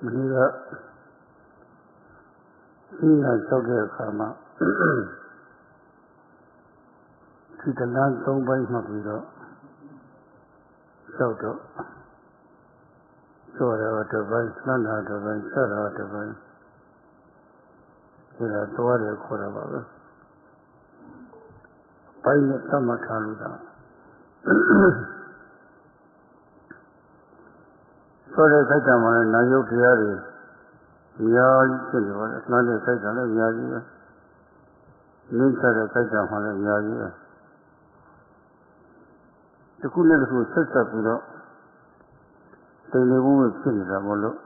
Mira, sí, la choque kama. Si te dan un buen motivo, sauto. Sora to buen, nana to buen, sara to buen. Era todo el corazón. Paine sama chaluda. Sora kaita mana nayo kiyari. Yaji kiri wala, nane kaita le yaji. Ninsara kaita mana yaji. Tukune tu sesa piro. Tene bume kiri la molo.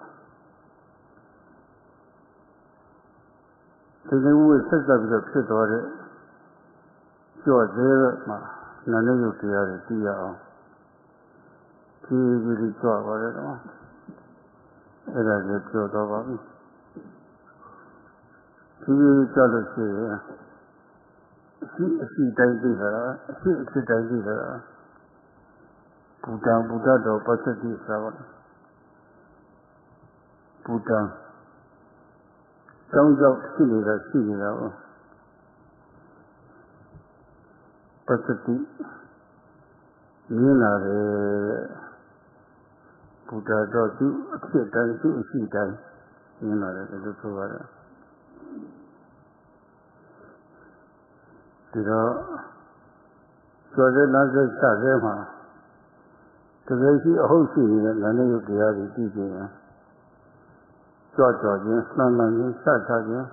Tene bume sesa piro pito wale. Yo zero ma nane yo kiyari tiya. Kiri chua wale ma. Era je chua to ba. Kiri chua lo se. Si dai di la, si dai di la. Buddha do pasati sawa. Buddha. Trong dọc si ni la. Pasati. Ni la de. Buddha do si dai si dai. Ni la de lo so ba. Tiro. So de na se sa de ma. Today she holds in the name of the other teacher. George, London, Saturday.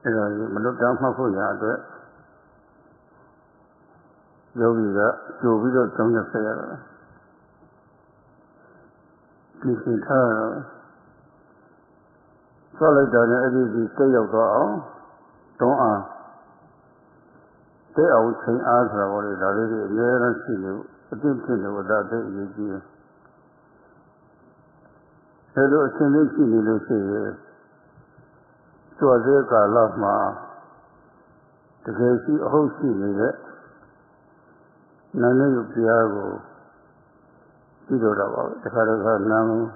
Look down for the Yogi from the fair. Teaching her. Solid on every state of God. Don't ask. They always say, answer what is already there and see you. Attention without the idea. Hello, selection in the city. So I think I love my. The case whole city that none of Piago. You don't know the Karaga Namu,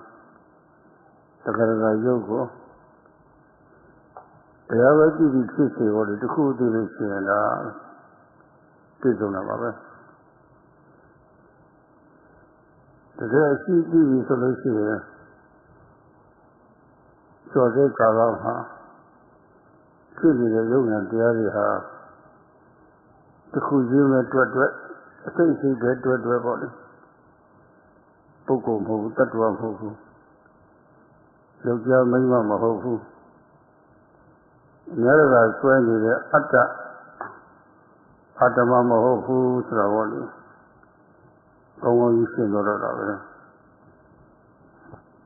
the Karaga Yogo. The other TV city or the cool division and they don't know. The TV solution so they call out her. Truly, the young and the area the consumer to a thing get to a body. Poco, that one who. Look, young Mama Hofu. Never 20 at the Mama Hofu, Travoli. Oh, you see, no,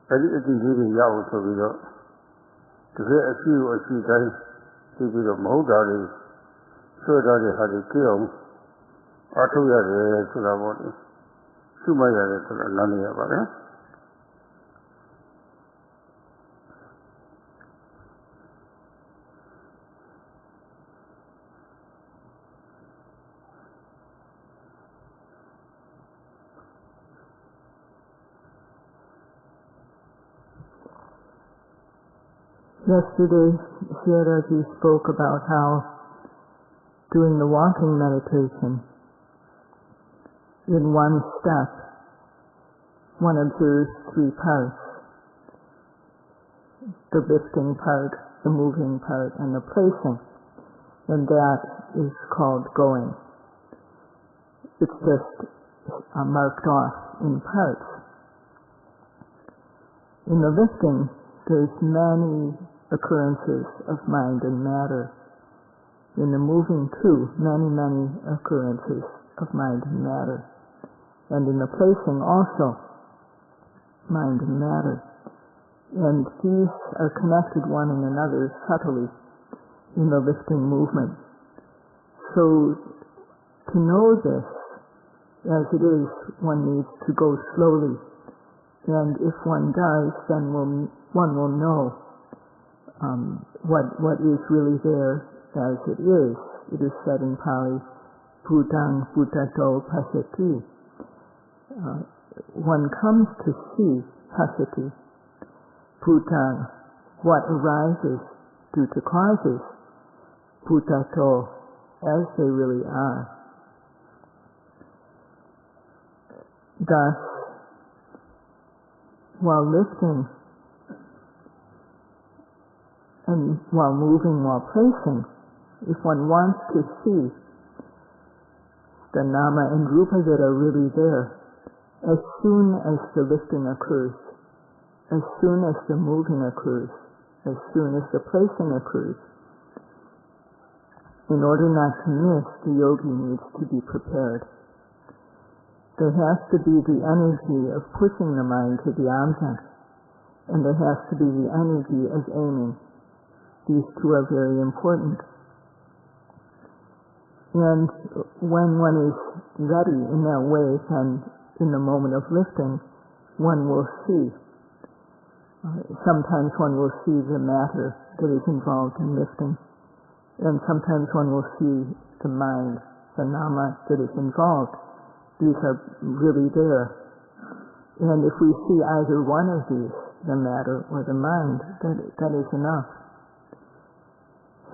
everything really young so we go. To get a few or 3 times, to be the Mohari, so that they had a kill, or 2 years to the body. 2 years to the Nani about it. Yesterday, Sayadawgyi spoke about how, doing the walking meditation, in one step, one observes 3 parts. The lifting part, the moving part, and the placing. And that is called going. It's just marked off in parts. In the lifting, there's many occurrences of mind and matter. In the moving too, many occurrences of mind and matter. And in the placing also, mind and matter. And these are connected one in another subtly in the lifting movement. So to know this as it is, one needs to go slowly. And if one does, then one will know what is really there as it is. It is said in Pali, Bhutang Bhutato Pasati. One comes to see Pasati. Bhutang, what arises due to causes, Bhutato, as they really are. Thus, while lifting and while moving, while placing, if one wants to see the nama and rupa that are really there, as soon as the lifting occurs, as soon as the moving occurs, as soon as the placing occurs, in order not to miss, the yogi needs to be prepared. There has to be the energy of pushing the mind to the object, and there has to be the energy of aiming. These two are very important. And when one is ready in that way, then in the moment of lifting, one will see. Sometimes one will see the matter that is involved in lifting, and sometimes one will see the mind, the nama that is involved. These are really there. And if we see either one of these, the matter or the mind, that is enough.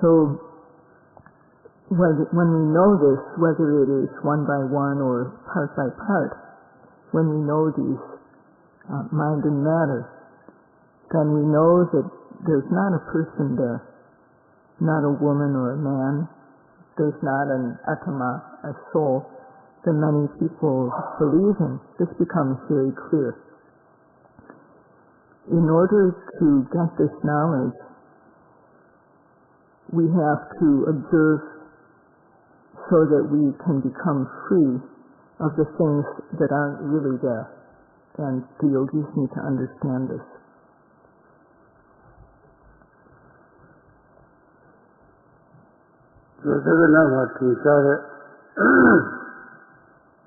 So when we know this, whether it is one by one or part by part, when we know these mind and matter, then we know that there's not a person there, not a woman or a man, there's not an atma, a soul, that many people believe in. This becomes very clear. In order to get this knowledge, we have to observe so that we can become free of the things that aren't really there. And the yogis need to understand this. So this is not what we started.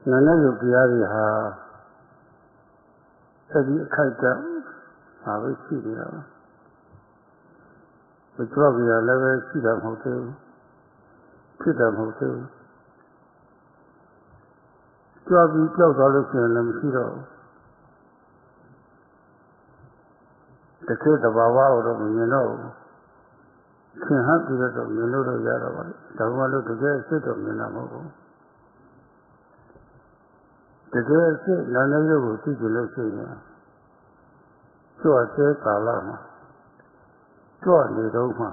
Nana Yogyari ha Sadi Kaita Avishida. The Trovia level Sida Hotel, Sida Hotel. Jobi Jogalukin and Lamsido. The kid of Awa, you know. Can have to get of Minuto Yara, the one to get sit of Minamo. The girl said, none of you will see the Lucina. So I said, Kalama. So I need Oma.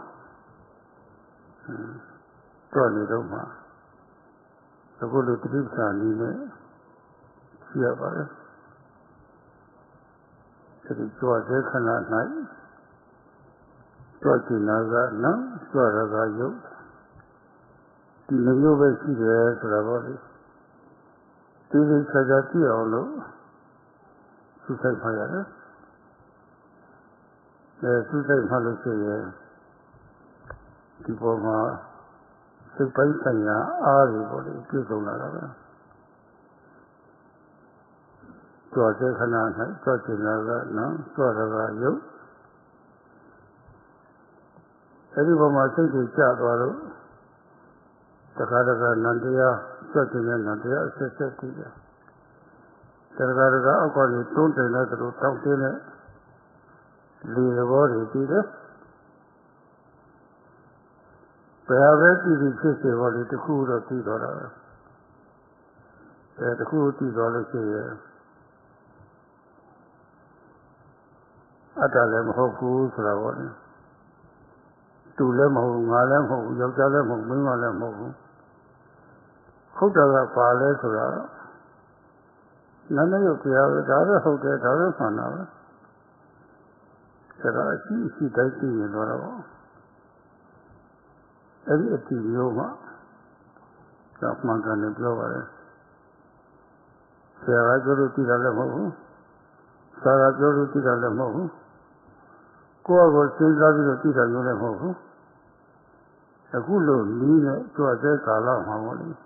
So I need Oma. The good of the trips are needed. See about it. So I said, cannot night. So I said, Naga, no, so I got you. The new way she there for about it. This is Sajati Olo, Suicide Fire. The Suicide Policy, Diploma, Sipayana, everybody, Kisonara. Georgia Hanana, Georgia Naga, no, Georgia you. Everyone must take his job, the Karaga Nandia. Certain and they are successful. The Garaga, according to another talk in it, leave the body, did it? But I read the system what is the cool of $2. The cool $2 here. Atalem Hoku, Slavon. Two lemon, Malam, Yogalem, Mimalem. Hotel Palace, none of you have other hotel, other fun. Said I see that thing in Loro. Every Yoma, Chapman and Blower. Sarah go to Tiralemo, Sarah go to Tiralemo. Go over to Tiralemo. A good load, lean to a deck alarm.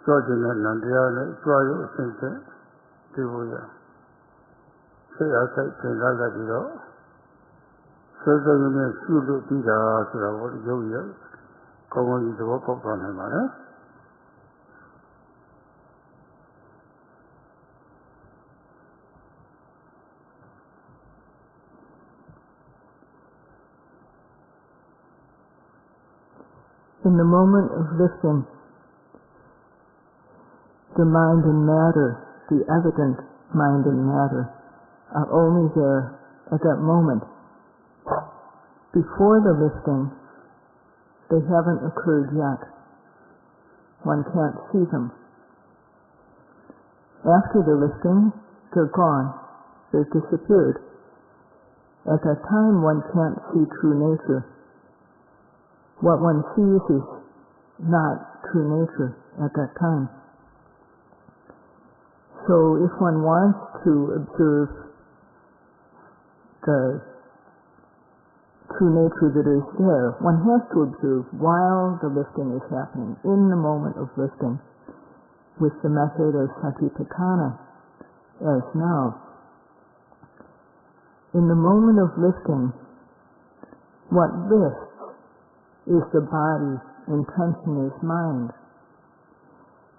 Georgia Nandiana, Soyo, Center, Tibuya. Say outside Tendaga Diro. So the Union Sulu Tida, Sura, Joya, Common is work of Panama. In the moment of lifting, the mind and matter, the evident mind and matter, are only there at that moment. Before the lifting, they haven't occurred yet. One can't see them. After the lifting, they're gone. They've disappeared. At that time, one can't see true nature. What one sees is not true nature at that time. So if one wants to observe the true nature that is there, one has to observe while the lifting is happening, in the moment of lifting, with the method of satipatthana, as now. In the moment of lifting, what lifts is the body, intention is mind.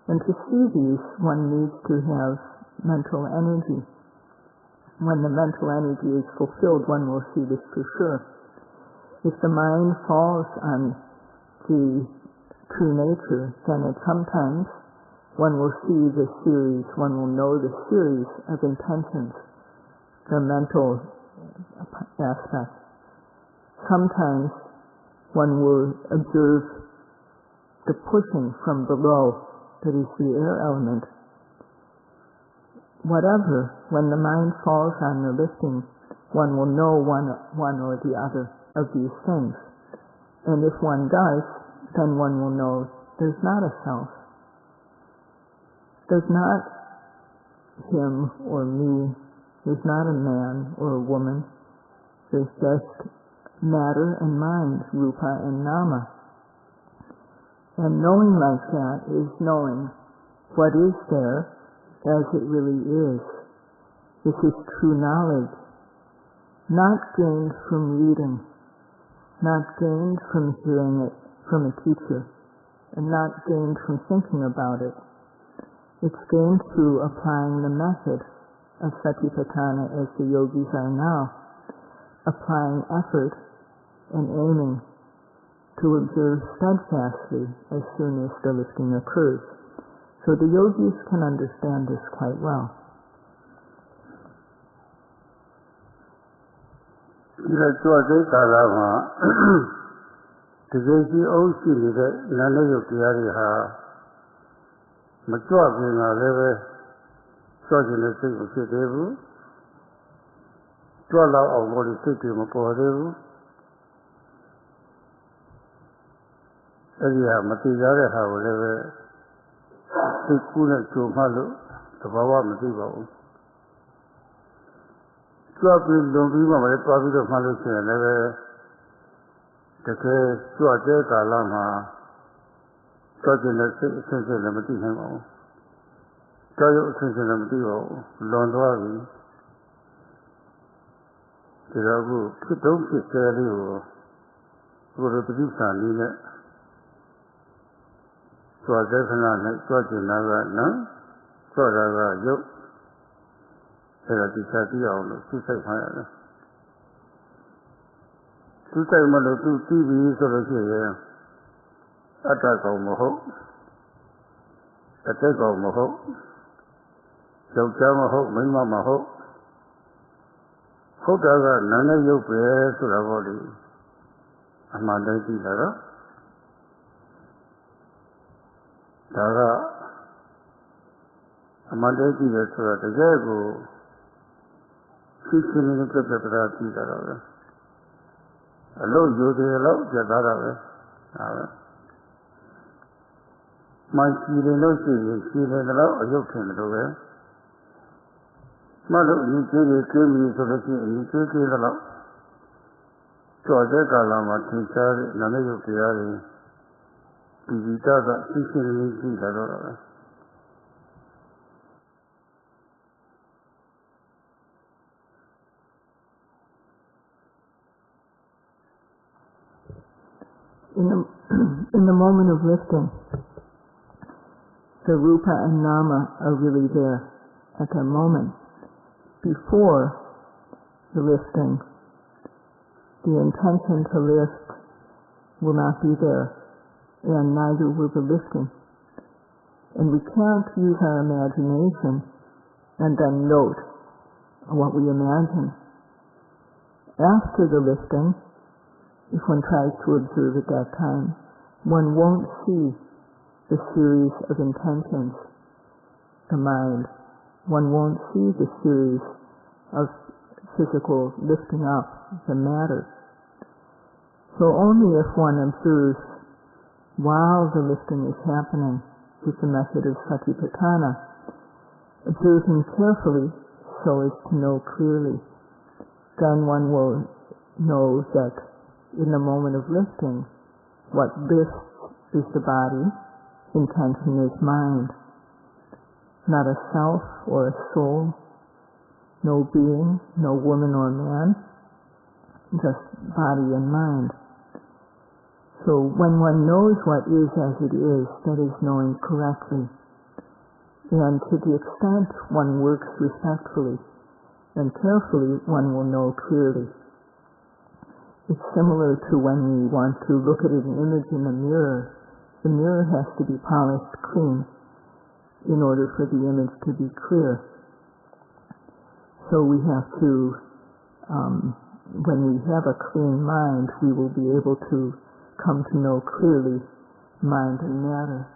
And to see these, one needs to have mental energy. When the mental energy is fulfilled, one will see this for sure. If the mind falls on the true nature, then at sometimes one will see the series, one will know the series of intentions, the mental aspect. Sometimes one will observe the pushing from below, that is the air element. Whatever, when the mind falls on the lifting, one will know one or the other of these things. And if one does, then one will know there's not a self. There's not him or me. There's not a man or a woman. There's just matter and mind, rupa and nama. And knowing like that is knowing what is there as it really is. This is true knowledge, not gained from reading, not gained from hearing it from a teacher, and not gained from thinking about it. It's gained through applying the method of satipatthana as the yogis are now, applying effort and aiming to observe steadfastly as soon as the lifting occurs. So the yogis can understand this quite well. ဒီလိုကြွတဲ့ကာလမှာတကယ်ကြီးအုပ်ရှိနေတဲ့နာနဲ့ရုပ်တရားတွေဟာမကြွပြင်လာလည်းပဲကြွခြင်းနဲ့စိတ်မဖြစ်သေးဘူးကြွလောက်အောင်လို့စိတ်တွေမပေါ်သေးဘူးအဲ့ဒီဟာမသိကြတဲ့ဟာကိုလည်းပဲစိတ်ကူးနဲ့ကြုံမှလို့သဘာဝမသိပါဘူးကြွပြီးလွန်ပြီးမှလည်းတွားပြီးတော့မှလို့ရှိရင်လည်းပဲတကယ်ကြွတဲ့ကာလမှာကြွခြင်းနဲ့စိတ်အဆင့်ဆင့်လည်းမသိနိုင်ပါဘူးကြွရုပ်အဆင့်ဆင့်လည်းမသိပါဘူးလွန်သွားပြီဒါတော့ခုဖြစ်တော့ဖြစ်စေလေးကိုဘုရားတတိစာလေးနဲ့ကြွတဲ့ခဏနဲ့ကြွခြင်းနာကနော်ကြွတာကရုပ်အဲ့ဒါဒီစားသိအောင်လို့သူ့ဆိုင်ထားရတယ်သူ့ဆိုင်မလို့သူသိပြီဆိုလို့ရှိရင်အတ္တကောင်မဟုတ်အတ္တကောင်မဟုတ်ယောက်ျားမဟုတ်မိန်းမမဟုတ်ဟုတ်တာကနာနဲ့ရုပ်ပဲဆိုတာပေါ့လေအမှန်တည်းသိတာတော့ဒါကအမှန်တည်းသိတယ်ဆိုတာတကယ်ကိုရှိရှိလေးပြတ်ပြတ်သားသိတာတော့ပဲအလို့ယူတယ်လို့ပြတ်သားတာပဲဒါပဲမှန်ရှိတယ်လို့ရှိရင်ရှိတယ်လို့အယုတ်ထင်တယ်လို့ပဲမလို့ဒီကျေးကျေးပြီးဆိုလို့ရှိရင်ဒီကျေးကျေးတော့ကြော်တဲ့ကာလမှာသင်္ချာတဲ့နာမယုတ်တရားတွေဒီဝိတကရှိရှိလေးသိတာတော့ပဲ In the moment of lifting, the rupa and nama are really there at that moment. Before the lifting, the intention to lift will not be there and neither will the lifting. And we can't use our imagination and then note what we imagine. After the lifting, if one tries to observe at that time, one won't see the series of intentions, the mind. One won't see the series of physical lifting up, the matter. So only if one observes while the lifting is happening with the method of satipatthana, observing carefully so as to know clearly, then one will know that in the moment of lifting, what lifts is the body, intention is mind. Not a self or a soul, no being, no woman or man, just body and mind. So when one knows what is as it is, that is knowing correctly. And to the extent one works respectfully and carefully, one will know clearly. It's similar to when we want to look at an image in a mirror. The mirror has to be polished clean in order for the image to be clear. So we have to, when we have a clean mind, we will be able to come to know clearly mind and matter.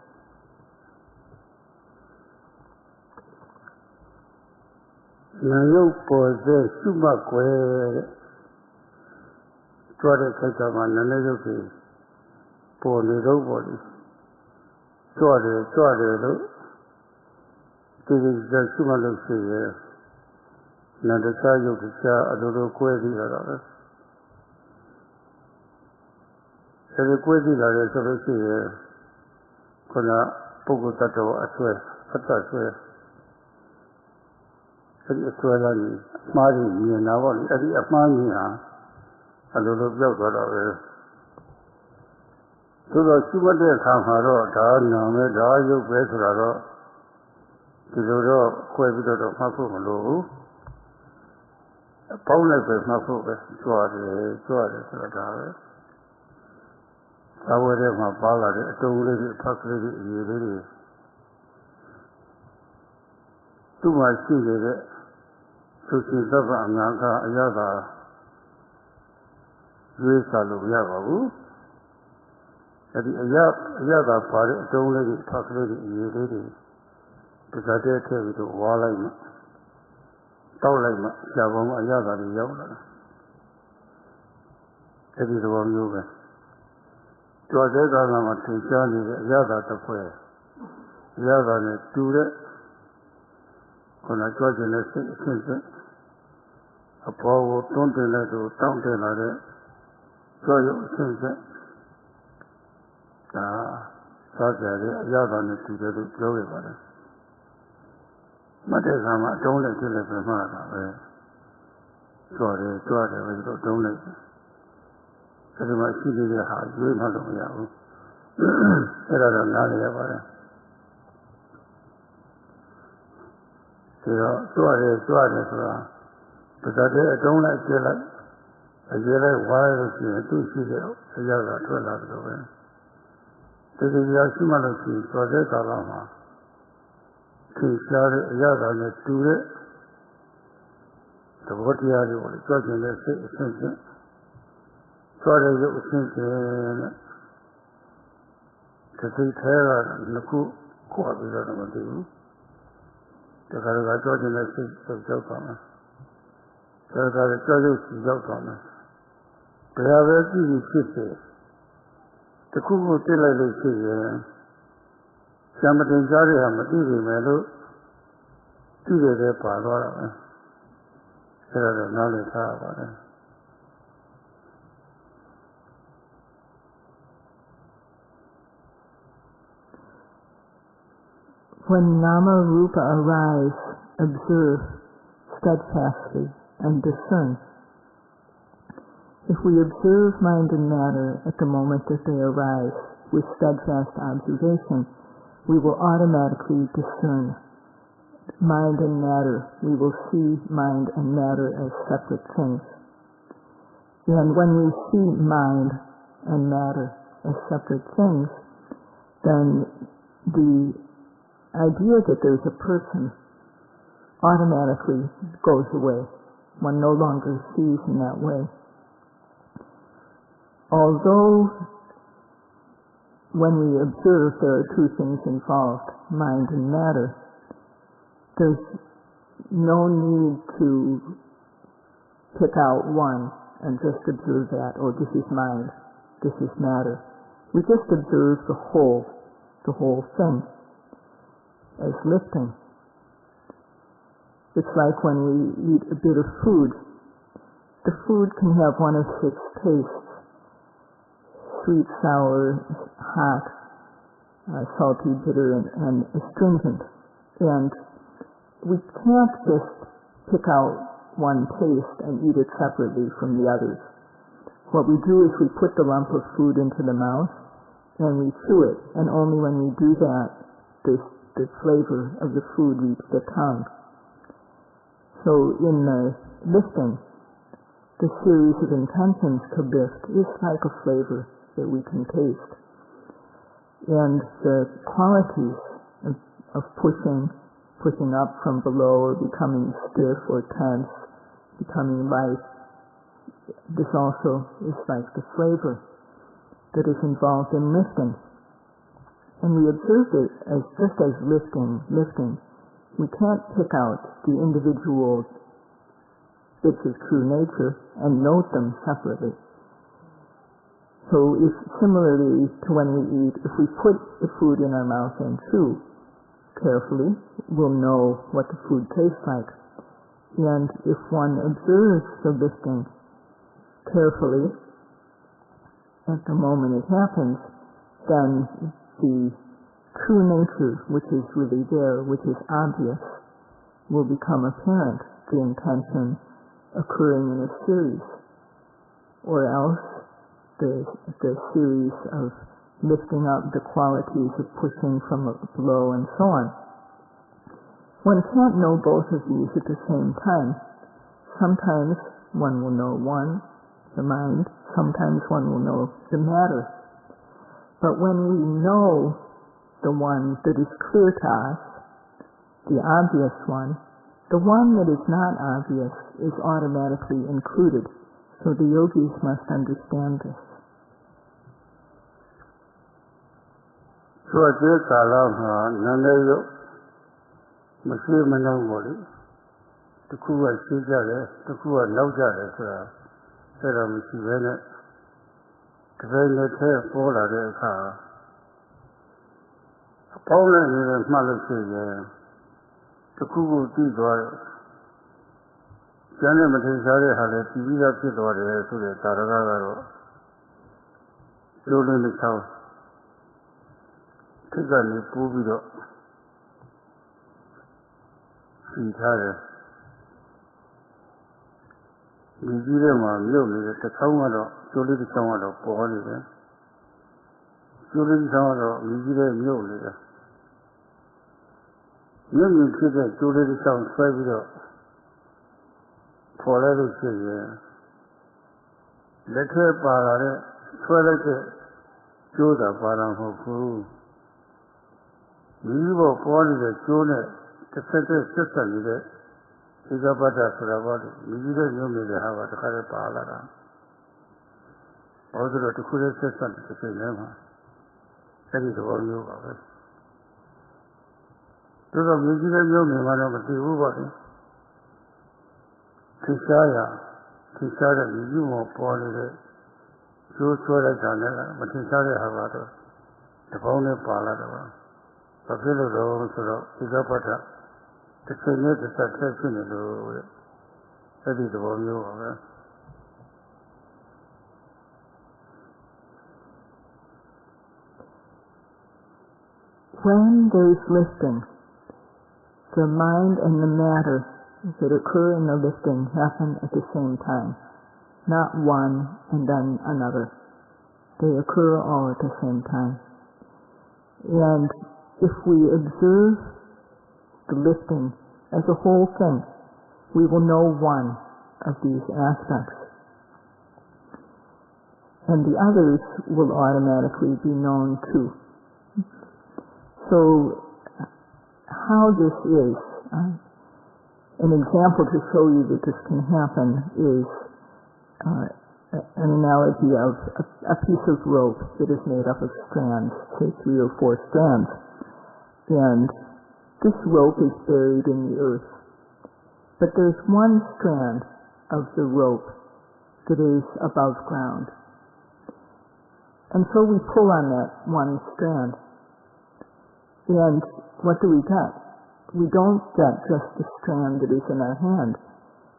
When nama rupa arise, observe steadfastly and discern. If we observe mind and matter at the moment that they arise with steadfast observation, we will automatically discern mind and matter. We will see mind and matter as separate things. And when we see mind and matter as separate things, then the idea that there's a person automatically goes away. One no longer sees in that way. Although when we observe there are two things involved, mind and matter, there's no need to pick out one and just observe that, oh, this is mind, this is matter. We just observe the whole thing as lifting. It's like when we eat a bit of food. The food can have one of six tastes: sweet, sour, hot, salty, bitter, and astringent. And we can't just pick out one taste and eat it separately from the others. What we do is we put the lump of food into the mouth and we chew it, and only when we do that does the flavor of the food reach the tongue. So in lifting, the series of intentions to lift is like a flavor that we can taste. And the qualities of pushing up from below, or becoming stiff or tense, becoming light, this also is like the flavor that is involved in lifting. And we observe it as just as lifting. We can't pick out the individual bits of true nature and note them separately. So if similarly to when we eat, if we put the food in our mouth and chew carefully, we'll know what the food tastes like. And if one observes the lifting carefully at the moment it happens, then the true nature, which is really there, which is obvious, will become apparent, the intention occurring in a series. Or else the series of lifting up the qualities of pushing from below and so on. One can't know both of these at the same time. Sometimes one will know one, the mind, sometimes one will know the matter. But when we know the one that is clear to us, the obvious one, the one that is not obvious is automatically included. So the yogis must understand this. ဆိုတဲ့ကာလမှာနာမည်ရုပ်မရှိမနှောင်းပါလေတစ်ခုကရှိကြတယ်တစ်ခုကနောက်ကြတယ်ဆိုတာအဲ့ဒါမရှိဘဲနဲ့တကယ်နဲ့ထဲပေါ်လာတဲ့အခါအပေါင်းနဲ့နေမှတ်လို့ရှိရင်တစ်ခုခုတည်သွားတယ်ကျန်တဲ့မထင်ရှားတဲ့ဟာလည်းတည်ပြီးသားဖြစ်သွားတယ်ဆိုတဲ့သာရကကတော့လိုလိုနဲ့ချောင်းထိကနေပိုးပြီးတော့စီထားတယ်ဒီကြီးထဲမှာမြုပ်နေတဲ့တစ်ချောင်းကတော့ကျိုးလေးတစ်ချောင်းကတော့ပေါ်နေတယ်ကျိုးလေးတစ်ချောင်းကတော့မြကြီးထဲမြုပ်နေတယ်မြုပ်မြင်ဖြစ်တဲ့ကျိုးလေးတစ်ချောင်းဆွဲပြီးတော့ပေါ်လိုက်လို့ရှိရင်လက်ထဲပါလာတဲ့ဆွဲလိုက်တဲ့ကျိုးတာပါတာမဟုတ်ဘူးဒီဘောပေါ်နေတဲ့ကျိုးနဲ့တစ်ဆက်သက်ဆက်ဆက်နေတဲ့ဒီကပတ္တဆိုတာပေါ့လေမြကြီးတဲ့ညုံနေတဲ့ဟာကတခါတည်းပါလာတာဟောဆိုတော့တစ်ခုတည်းဆက်ဆက်တစ်ချိန်တည်းမှာအဲ့ဒီသဘောမျိုးပါပဲဒါတော့မြကြီးတဲ့ညုံနေမှတော့မသိဘူးပေါ့လေထိရှားတဲ့မြကြီးမောပေါ်နေတဲ့ကျိုးဆွဲလိုက်တာနဲ့မထိရှားတဲ့ဟာကတော့တပေါင်းနဲ့ပါလာတော့ဘာဖြစ်လို့တော့ဆိုတော့ဒီကပ္ပတ္တတစ်ချိန်နဲ့တစ်ဆက်ထက်ဖြစ်နေလို့အဲ့ဒီသဘောမျိုးပါပဲ When there is lifting, the mind and the matter that occur in the lifting happen at the same time, not one and then another. They occur all at the same time. And if we observe the lifting as a whole thing, we will know one of these aspects. And the others will automatically be known too. So how this is, an example to show you that this can happen is an analogy of a piece of rope that is made up of strands, say 3 or 4 strands. And this rope is buried in the earth. But there's one strand of the rope that is above ground. And so we pull on that one strand. And what do we get? We don't get just the strand that is in our hand.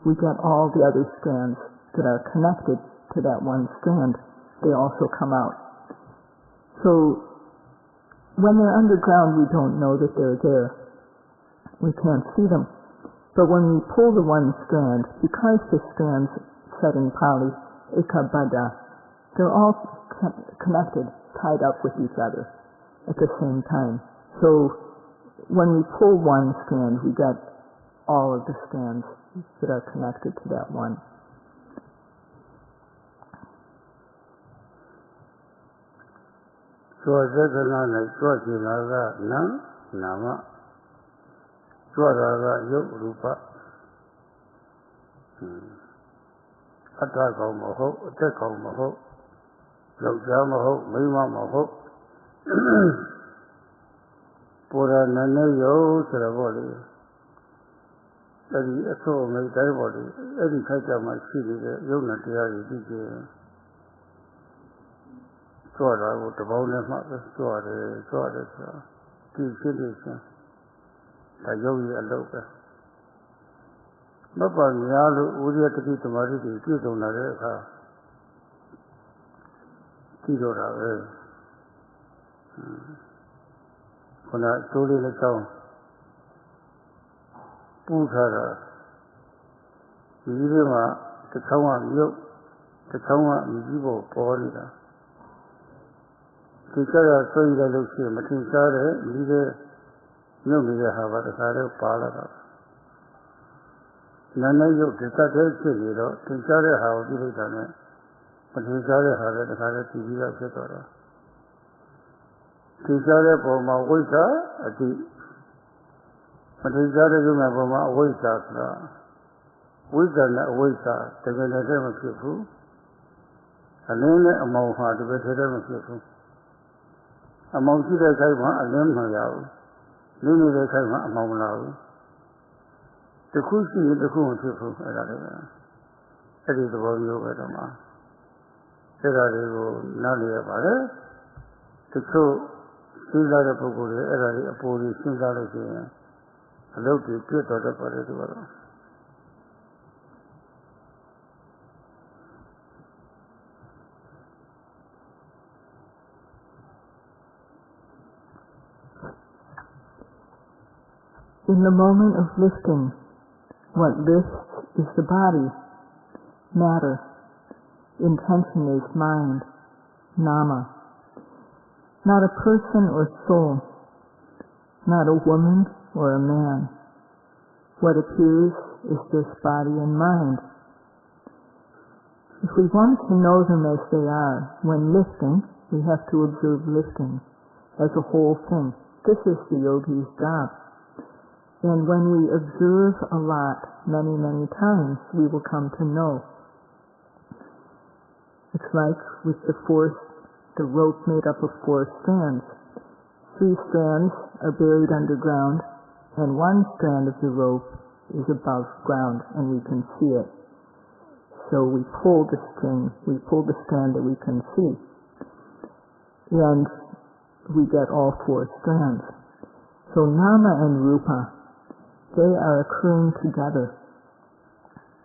We get all the other strands that are connected to that one strand. They also come out. So when they're underground, we don't know that they're there. We can't see them. But when we pull the one strand, because the strands said in Pali, ekabada, they're all connected, tied up with each other at the same time. So when we pull one strand, we get all of the strands that are connected to that one. So Zakana Swatinaga Nam Nama Swaraga Yog Rupa Ataka Maho, Ataka Maho, Lokamaho, Mima Maho Pura Nanayo Sarabodi. Eddie so made everybody, Eddie Kajama City, Yonatia, DJ. Swara with the bonus mother, Swara, two cities, a yogi and loca. Papa Yalu, would you have to be the Mariti, Tito Nareka? Tito Rave. When I told you the town, Putara, Yirima, the Kawan, Yok, the Kawan, Yibo, Porida. Teacher, so you look here, Matinsa, neither no media have a side of Pala. None of you did not tell you, Teacher, how did it done it? But Teacher had a side of TV of Setora. Teacher, for my waiter, a tea. But Teacher, you remember my waiter. Waiter, not waiter, taking a time of people. A name among her to be a time of people. Among the Kaima, a limb now, Lily the Kaima among now. The Kushi, the Kumu people, that is the one you were the man. Said I go Nadia Bada, the two Sindara Poguri, a police Sindara, a low to get out of the In the moment of lifting, what lifts is the body, matter. Intention is mind, nama. Not a person or soul, not a woman or a man. What appears is this body and mind. If we want to know them as they are, when lifting, we have to observe lifting as a whole thing. This is the yogi's job. And when we observe a lot, many, many times, we will come to know. It's like with the rope made up of 4 strands. 3 strands are buried underground, and 1 strand of the rope is above ground, and we can see it. So we pull the string, we pull the strand that we can see, and we get all 4 strands. So nama and rupa, they are occurring together.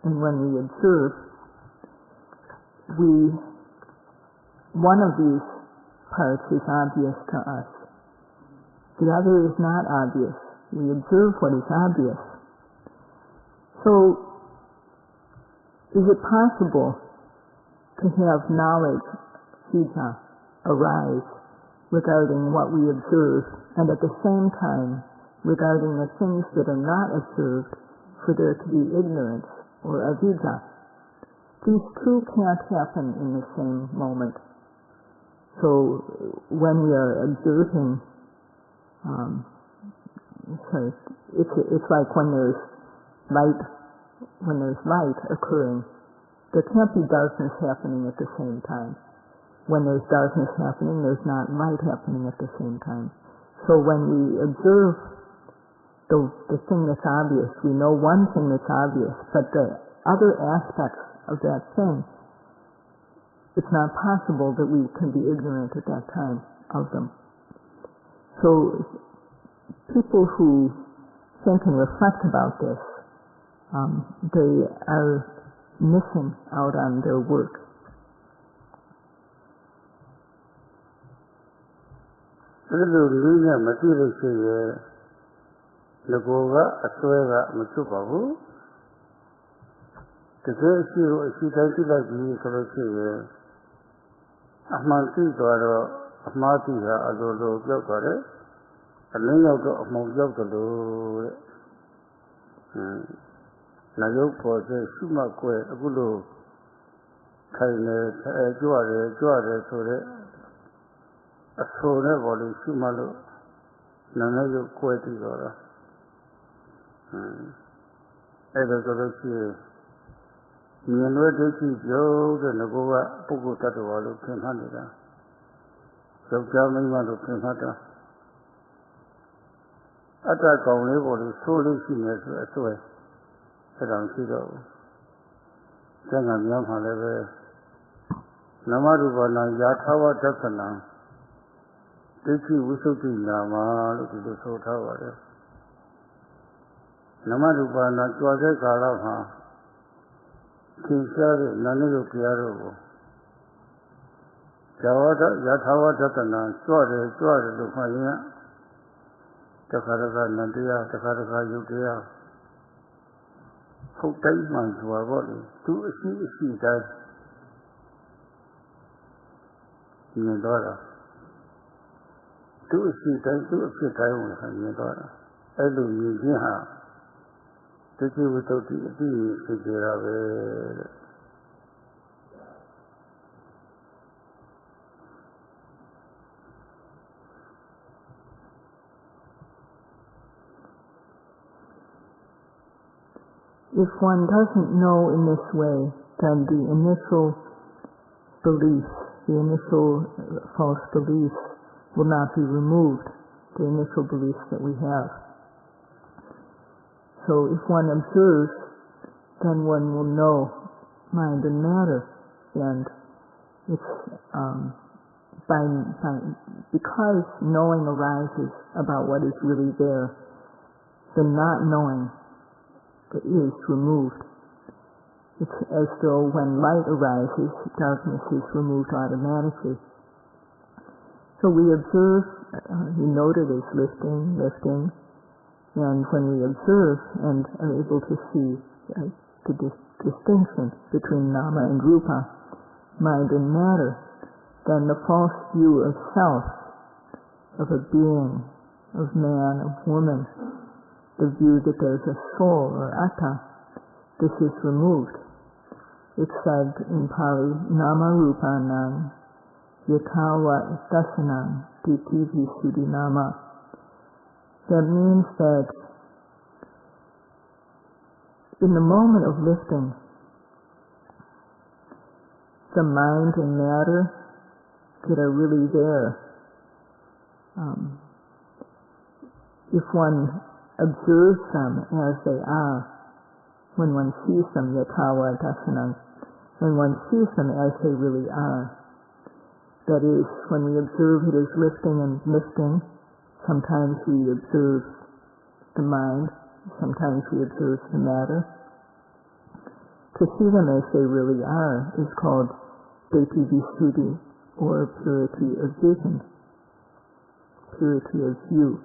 And when we observe, one of these parts is obvious to us. The other is not obvious. We observe what is obvious. So, is it possible to have knowledge, sita, arise regarding what we observe, and at the same time regarding the things that are not observed, for there to be ignorance or avidya? These two can't happen in the same moment. So when we are observing So it's like when there's light occurring, there can't be darkness happening at the same time. When there's darkness happening, there's not light happening at the same time. So when we observe the thing that's obvious, we know one thing that's obvious, but the other aspects of that thing, it's not possible that we can be ignorant at that time of them. So people who think and reflect about this, they are missing out on their work. If one doesn't know in this way, then the initial beliefs, the initial false beliefs will not be removed, the initial beliefs that we have. So if one observes, then one will know mind and matter, and it's because knowing arises about what is really there, the not knowing is removed. It's as though when light arises, darkness is removed automatically. So we observe, we note it as lifting, and when we observe and are able to see the distinction between nama and rupa, mind and matter, then the false view of self, of a being, of man, of woman, the view that there's a soul or atta, this is removed. It's said in Pali, nama rupanam yathawa dasanam ditivi sudinama. That means that in the moment of lifting, the mind and matter that are really there, if one observes them as they are, when one sees them, yathawa dasanam, when one sees them as they really are. That is, when we observe it as lifting and lifting, sometimes we observe the mind, sometimes we observe the matter. To see them as they really are is called deti-visuddhi, or purity of vision, purity of view.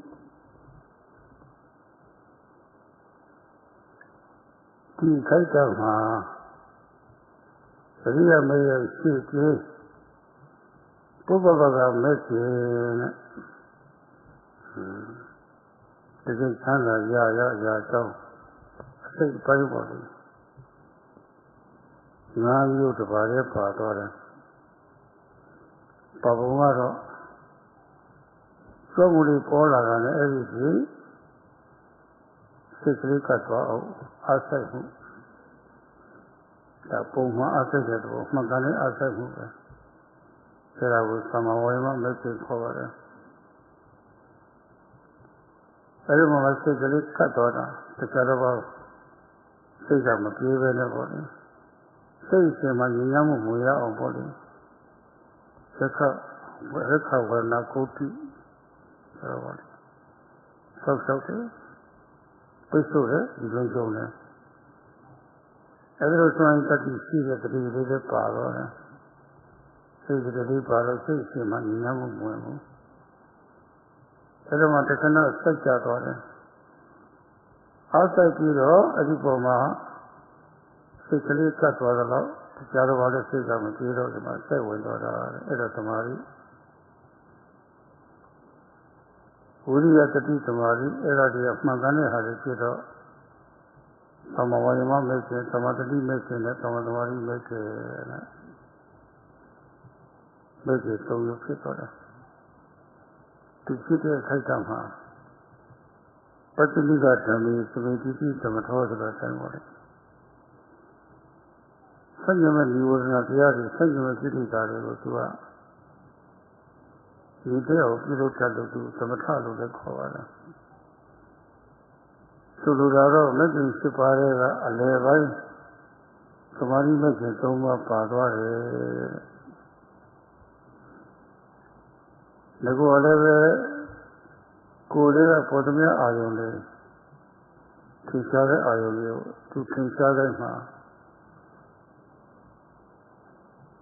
Somebody Paul and everything. Secret Katwa outside who. The Puma outside that was Magani outside who. There I was some away making cover. Everyone was secretly cut order. The Caraba says I'm a clear body. Says him and Yamu Muya or body. Reka were not cookie. So, Pessoa, Illusione. Every time that you see that there is a power, says the power, says him and Yamu. Everyone taken a such a order. Outside Piro, Adipoma, secretly cut was allowed. The other water says I'm a Piro, the Master window, Edatamari. Uri at the Titamari, Eradi of Magane had a Piro. Some of Wayama makes it, some other making it, some of the Mari makes it so you fit order. To sit a Kaitama. But the legal term is to make it eat them at all the time. Sanjaman, you were not here, Sanjaman City Gari to a. You tell you look at the Samatalo the Kovala. Suluraro, making Sipareva, a levy, Somari making Toma Padua. The go Korea for the mere Ione. To Shara Ione, to Kinshara.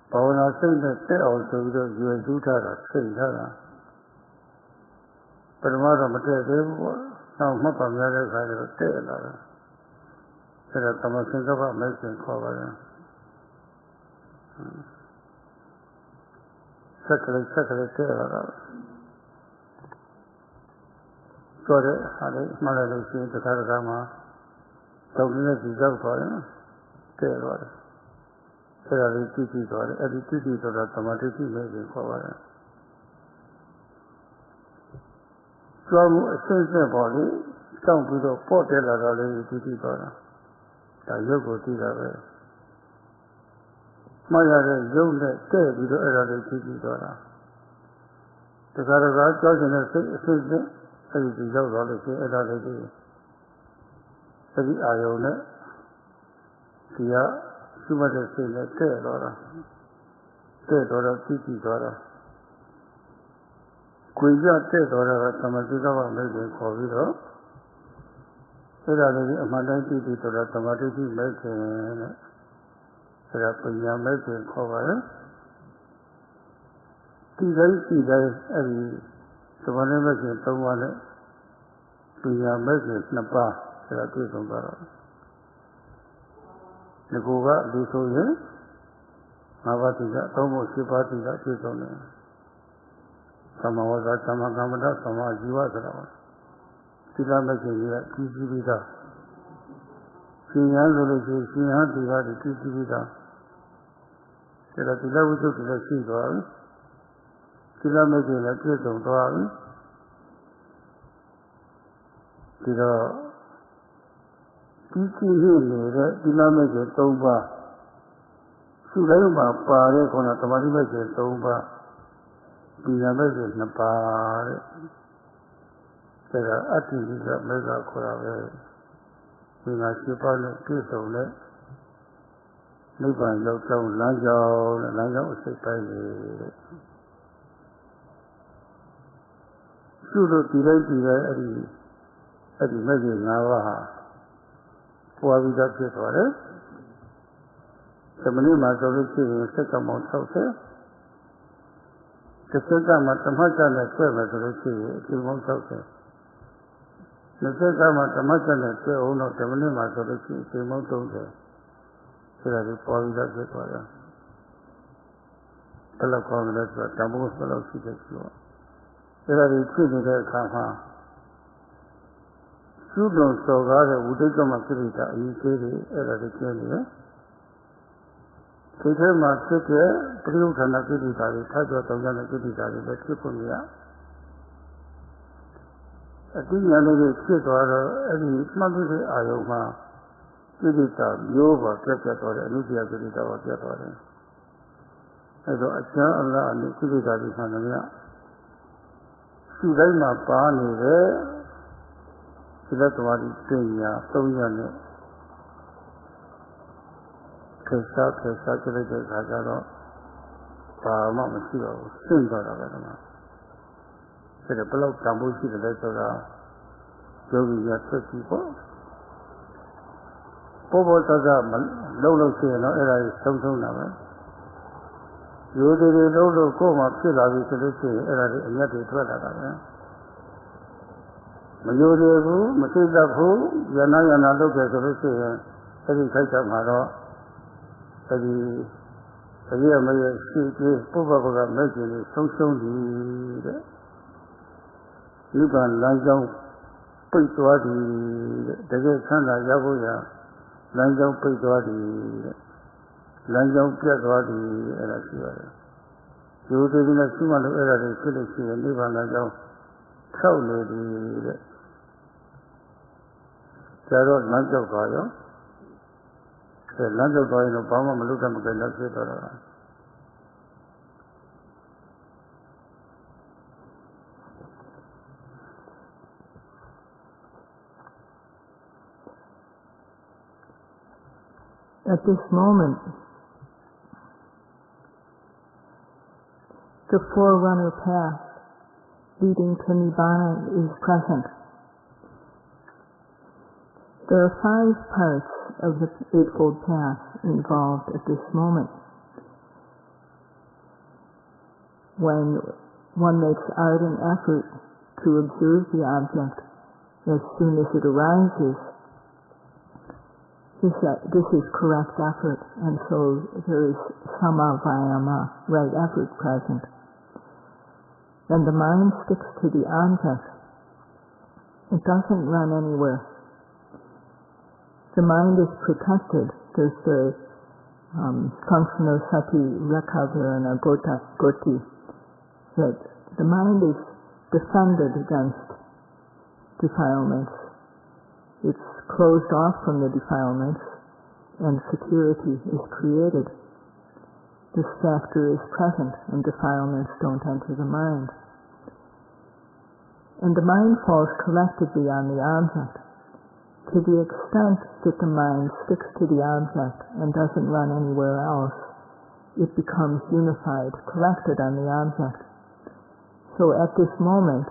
Pawana saying that they also because you are Jutara, saying that. But Mother Matea, now Mapa Mary had a tail. Said that Tamasingava making cover. Secretary tail. Malaysia, the Karagama, talking as the Java, Taylor. There are the TTs or the TTs or the Tamatiki making cover. Some sensible body, some people put a lot of the TTs or the Yoko Tira. My other young day, we do other TTs or the Karaga, Georgian, everything goes on the same as every iona, Tia, Sumatra saying that Tedora, Titi Dora. Quilla Tedora, Tamatilla, making Covido. There are Amanda Titi Dora, Tamatiki making Serapina making cover. Tia, every. So whenever you don't want it, we are making Napa, Serapis on Barrow. The Goga, this over, Navatiga, almost Shipatiga, she's on it. Some was at Samagamada, some are Jiva. Sila making it, Kijivida. She has the Kijivida. Serapilla, we took the sea. Sila making a case of drawing. Teaching him that Sila make a tomba. Sulama pare con a tomatic tomba. Sila make a pare. There are activities that make a corave. In a ship on a piece of net. Maybe no town, Lanjo, say, Sudo Tirenti at the Megan Navaha. For we got this water. The Manima of the city in the second month house. The second Matamatan at 12 of the city, 2 months house. The second Matamatan at 12 of the Manima of the city, 2 months house. So that is for we got this water. Telecom, that's what Tamus fellow city. There are treated their Kama. Students of other would take them a crita, you say, at the Kenya. Peter Market, Pru and a crita, the type of Tangana crita, the Tripolia. အတိညာလေးဖြစ်သွားတော့အဲ့ဒီမှတ်တဲ့အာယုံမှာကိလေသာမျိုးပါပြတ်သွားတယ်အနုတ္တိယကိလေသာပါပြတ်သွားတယ်အဲ့တော့အချမ်းအလားအနုကိလေသာတွေဆံတယ်များရှိတိုင်းမှာပါနေတဲ့စိတ္တဝါဒီပညာ3ရနဲ့ခေစားကြည့်လိုက်တဲ့အခါကျတော့ဘာမှမရှိတော့ဘူးရှင်းသွားတာပဲကွာအဲ့ဒါဘယ်လောက်တန်ဖိုးရှိတယ်လဲဆိုတာယောဂီကသိပြီပေါ့ပေါ်ဆဆမလုံးရှိရင်တော့အဲ့ဒါကြီးဆုံးတာပဲရိုးသေးသေးလုံးလို့ကိုယ်မှဖြစ်လာပြီဆိုလို့ရှိရင်အဲ့ဒါကြီးအမျက်တွေထွက်လာတာပဲမရိုးသေးဘူးမသိတတ်ဘူးယနာလုပ်တယ်ဆိုလို့ရှိရင်အဲ့ဒီခိုက်တာမှာတော့အဲ့ဒီအရေးအမရရှိသေးပုဗ္ဗဗကမဲ့ကျင်လေးဆုံးသည်တဲ့ဒီကလမ်းကြောင်းပိတ်သွားသည်တဲ့တကယ်ဆန္ဒရဖို့ရလမ်းကြောင်းပိတ်သွားသည်တဲ့လမ်းကြောင်းပြတ်သွားသည်အဲ့ဒါရှိပါတယ်ဒီလိုတွေနဲ့ရှိမှလို့အဲ့ဒါတွေဖြစ်လို့ရှိရင်နိဗ္ဗာန်လမ်းကြောင်းဖြောက်နေသည်တဲ့ဒါတော့လမ်းကြောက်သွားရောလမ်းကြောက်သွားရင်တော့ဘာမှမလုပ်တတ်မကြတော့ဖြစ်သွားတာAt this moment, the forerunner path leading to Nibbana is present. There are 5 parts of the Eightfold Path involved at this moment. When one makes ardent effort to observe the object as soon as it arises, this is correct effort, and so there is samavayama, right effort present. And the mind sticks to the object. It doesn't run anywhere. The mind is protected. There's the function of sati, rakavirana, goti, that the mind is defended against defilements. It's closed off from the defilements, and security is created. This factor is present, and defilements don't enter the mind. And the mind falls collectively on the object. To the extent that the mind sticks to the object and doesn't run anywhere else, it becomes unified, collected on the object. So at this moment,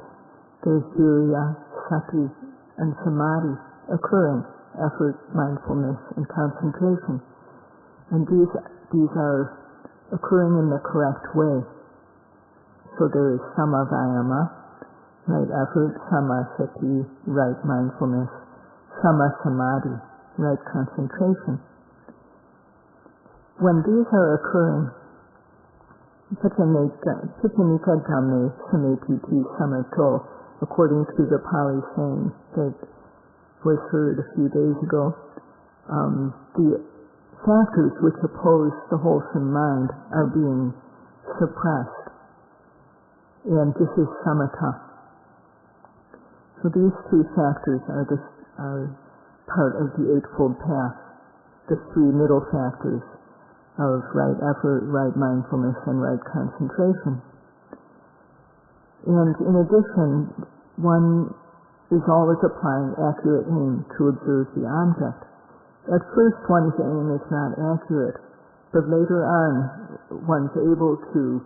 there's virya, sati, and samadhi occurring, effort, mindfulness, and concentration. And these are occurring in the correct way. So there is samavayama, right effort, samasati, right mindfulness, samasamadhi, right concentration. When these are occurring, pachanika dhamme samepiti samato, according to the Pali saying that was heard a few days ago, the factors which oppose the wholesome mind are being suppressed, and this is samatha. So these 2 factors are part of the Eightfold Path, the 3 middle factors of right effort, right mindfulness, and right concentration. And in addition, one is always applying accurate aim to observe the object. At first one's aim is not accurate, but later on one's able to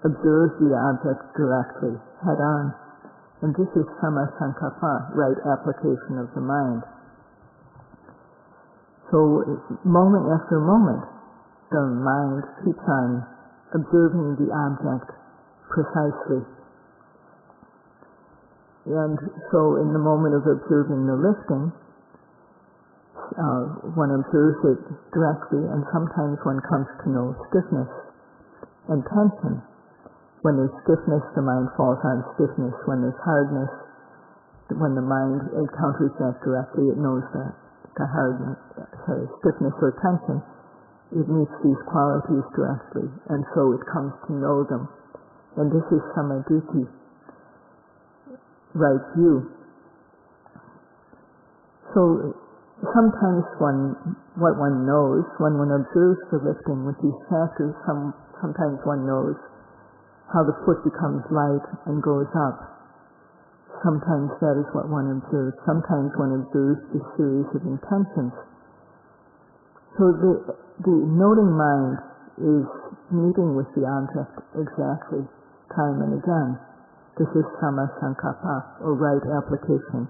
observe the object directly, head on. And this is samasankappa, right application of the mind. So moment after moment, the mind keeps on observing the object precisely. And so in the moment of observing the lifting, one observes it directly, and sometimes one comes to know stiffness and tension. When there's stiffness, the mind falls on stiffness. When there's hardness, when the mind encounters that directly, it knows that the hardness, stiffness or tension, it meets these qualities directly, and so it comes to know them. And this is samadhi. right view. So sometimes what one knows, when one observes the lifting with these factors, sometimes one knows how the foot becomes light and goes up. Sometimes that is what one observes. Sometimes one observes the series of intentions. So the noting mind is meeting with the object exactly, time and again. This is sama sankappa, or right application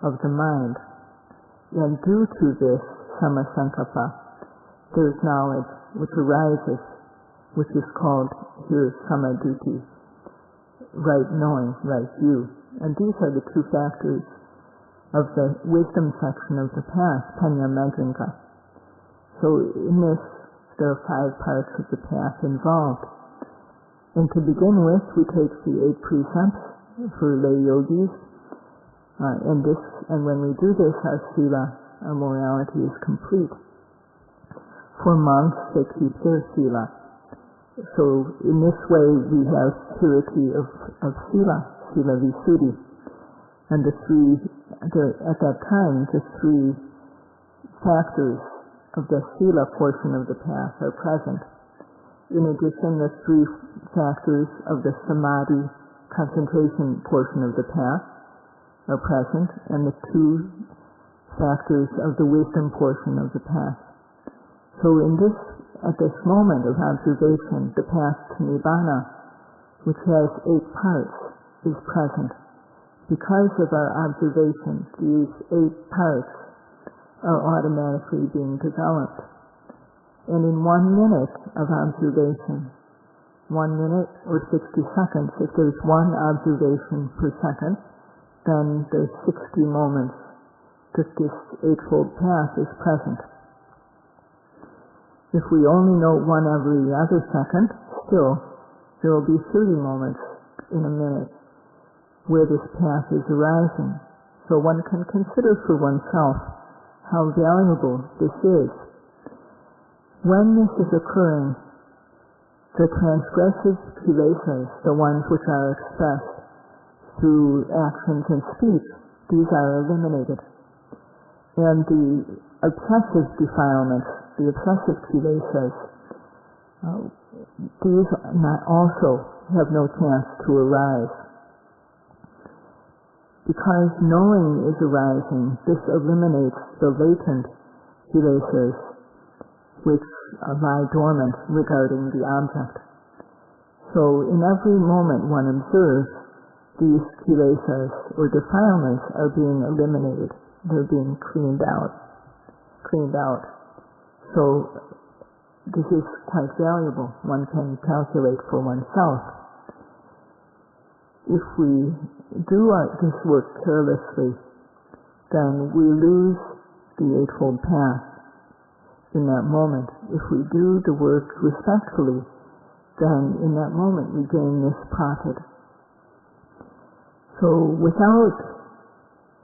of the mind. And due to this sama sankappa, there is knowledge which arises, which is called here samadhi, right knowing, right view. And these are the two factors of the wisdom section of the path, Panya Majjhanga. So in this, there are 5 parts of the path involved. And to begin with, we take the 8 precepts for lay yogis. And when we do this, our sila, our morality is complete. For monks, they keep their sila. So in this way, we have purity of sila visuddhi. And at that time, the 3 factors of the sila portion of the path are present. In addition, the 3 factors of the samadhi, concentration portion of the path are present, and the 2 factors of the wisdom portion of the path. So at this moment of observation, the path to Nibbana, which has 8 parts, is present. Because of our observation, these 8 parts are automatically being developed. And in 1 minute of observation, 1 minute or 60 seconds, if there's 1 observation per second, then there's 60 moments that this Eightfold Path is present. If we only know 1 every other second, still there will be 30 moments in a minute where this path is arising. So one can consider for oneself how valuable this is. When this is occurring, the transgressive kilesas, the ones which are expressed through actions and speech, these are eliminated. And the obsessive defilements, the obsessive kilesas, these also have no chance to arise. Because knowing is arising, this eliminates the latent kilesas which lie dormant regarding the object. So in every moment one observes, these kilesas or defilements are being eliminated. They're being cleaned out. So this is quite valuable. One can calculate for oneself. If we do this work carelessly, then we lose the Eightfold Path in that moment. If we do the work respectfully, then in that moment we gain this profit. So without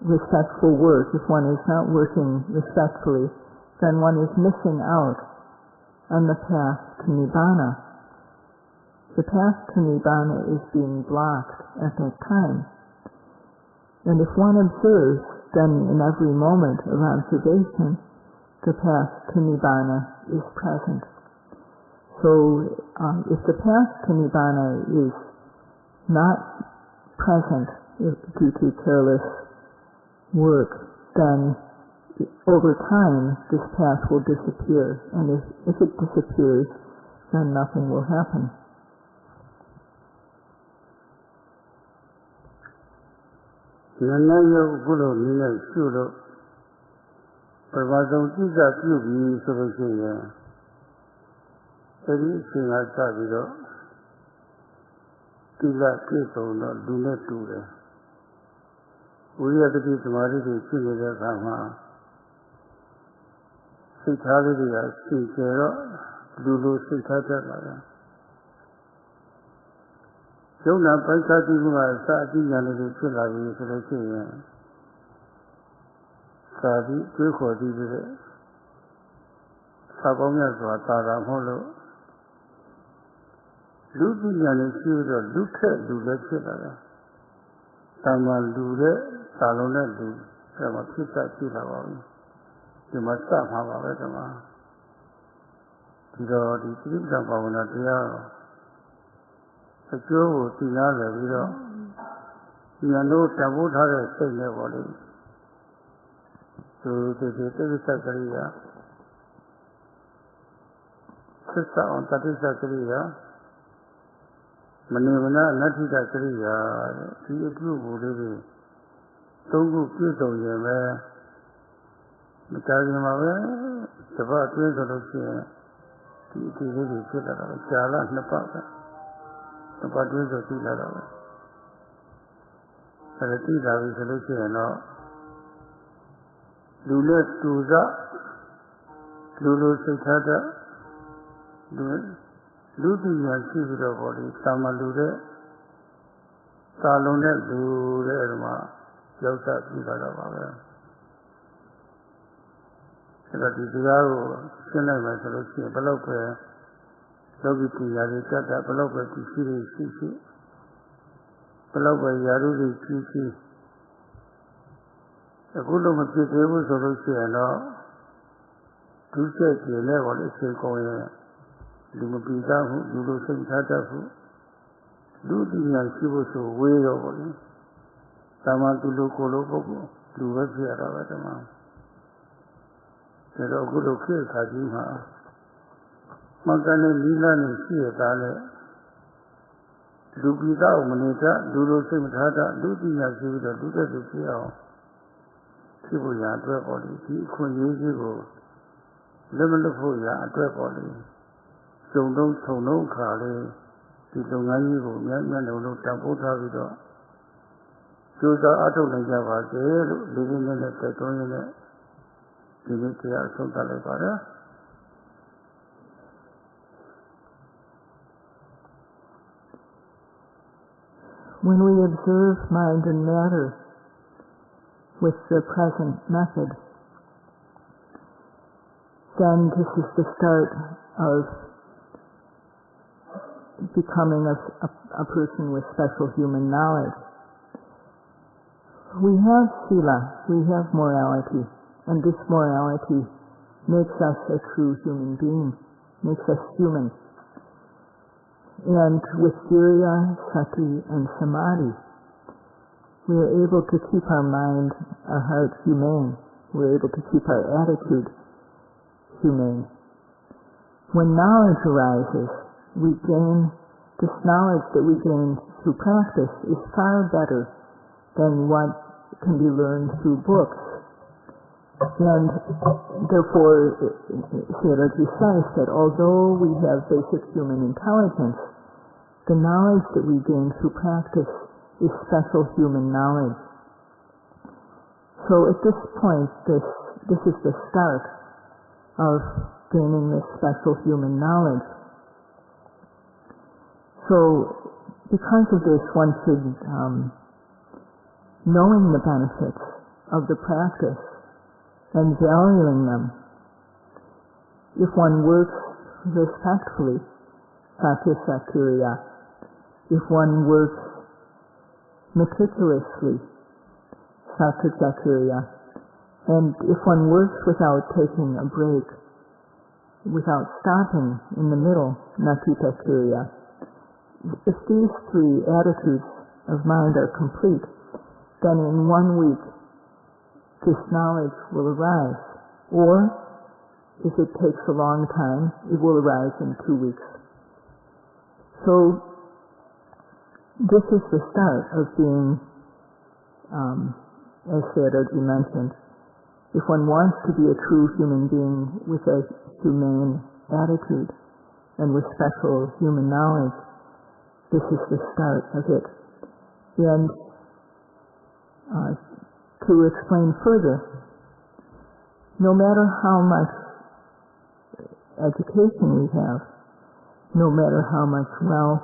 respectful work, if one is not working respectfully, then one is missing out on the path to Nibbana. The path to Nibbana is being blocked at that time. And if one observes, then in every moment of observation, the path to Nibbana is present. So if the path to Nibbana is not present due to careless work, then over time this path will disappear. And if it disappears, then nothing will happen. Tama Lude, Salone Lu, Sama Pisa Pila, you must stop, however. The trip of Pavana Dia, the Joe, Tina, the Vido, you know, Tabu had a same body. So they did Sakaria, Sister on Tati Sakaria. Manivana, Nati Sakaria, see a true Buddha. Don't go Pluto, Yama, the Kazimava, the Vat Resolution, the lady Tilla, Chala, Napaka, the Padres of Tilla. And the Tilla resolution, Lula Tuza, Lulu Sitata, Ludi and Sivira body, Tamalude, Salone, Lurema, Yosa Pilara. That is Yaro, Cinema Solution, Belope, Logiti Yaricata, Belope, Kishiri, Shishi, Belope, Yaruri, Kishi. The good of the table solution, to check the level is going. Lumapita, Ludo Santata, Ludi and Shibuso, way over Tamantulo Colopo, Luvasia Ravatama. There are good okay, Kajima. Magane Lila and Siatale Lupita, Moneta, Ludo Santata, Ludi and Shibita, Luda to Siao. Shibuya, Drapoli, Kuyago, Lemon of Fuya, Drapoli. So no Kali, the Lungayu, Yan, Tampota, so the Atolanga, living in the Teton, Dimitria Sontalevara. When we observe mind and matter with the present method, then this is the start of becoming a person with special human knowledge. We have sila, we have morality, and this morality makes us a true human being, makes us human. And with virya, sati, and samadhi, we are able to keep our mind, our heart humane. We're able to keep our attitude humane. When knowledge arises, we gain, this knowledge that we gain through practice is far better than what can be learned through books. And therefore, Sayadawgyi says that although we have basic human intelligence, the knowledge that we gain through practice is special human knowledge. So at this point, this is the start of gaining this special human knowledge. So, because of this, one should, knowing the benefits of the practice and valuing them, if one works respectfully, satyasakriya, if one works meticulously, satyasakriya, and if one works without taking a break, without stopping in the middle, natitakrya, if these three attitudes of mind are complete, then in 1 week this knowledge will arise. Or, if it takes a long time, it will arise in 2 weeks. So, this is the start of being, as Sayadawgyi mentioned, if one wants to be a true human being with a humane attitude and with special human knowledge, this is the start of it. And to explain further, no matter how much education we have, no matter how much wealth,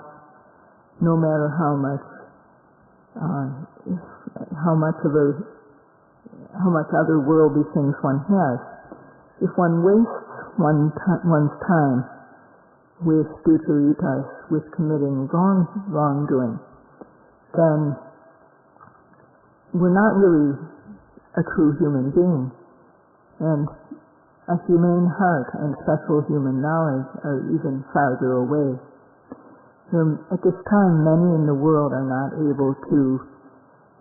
no matter how much other worldly things one has, if one wastes one's time with dukkaritas, with committing wrongdoing, then we're not really a true human being. And a humane heart and special human knowledge are even farther away. At this time, many in the world are not able to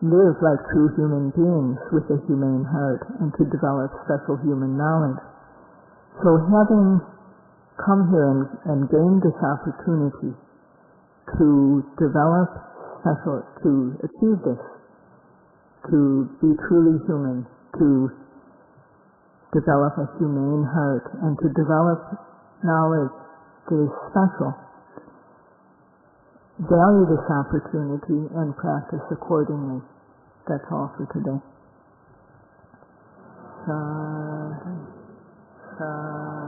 live like true human beings with a humane heart and to develop special human knowledge. So having come here and gained this opportunity to develop to achieve this, to be truly human, to develop a humane heart, and to develop knowledge that is special. Value this opportunity and practice accordingly. That's all for today. Sadhu, sadhu.